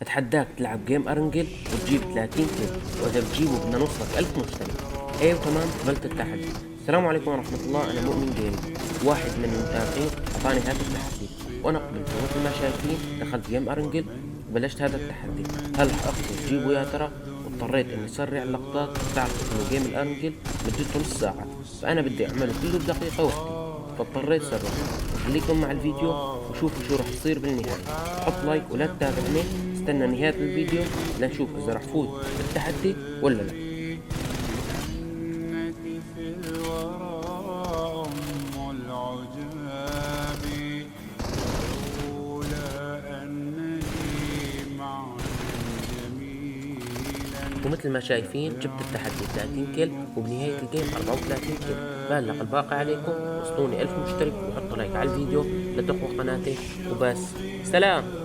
اتحداك تلعب جيم ارنجل وتجيب 30 كيل، واذا بتجيبه بدنا نوصلك 1000 مشترك. ايوه تمام، قبلت التحدي. السلام عليكم ورحمة الله، انا مؤمن جيمي. واحد من المتابعين اعطاني هذا التحدي وانا قبلته، مثل ما شايفين دخلت جيم ارنجل وبلشت هذا التحدي. هل حقدر تجيبه يا ترى؟ واضطريت اني اسرع اللقطات، تعرف انه جيم الارنجل مدته نص ساعة، فانا بدي اعمله كله بدقيقة واحدة، فاضطريت اسرع. خليكم مع الفيديو وشوفوا شو رح يصير بالنهاية. حط لايك ولا تتابعني، استنى نهاية الفيديو لنشوف إذا رح فوز بالتحدي ولا لا. جنتي في الورى العجاب، لولا أنني معنى جميلا. ومثل ما شايفين جبت التحدي 30 كيل، وبنهاية الجيم 34 كيل. بهلق الباقي عليكم، وصلوني 1000 مشترك وحطوا لايك على الفيديو لتقوى قناتي. وبس، سلام.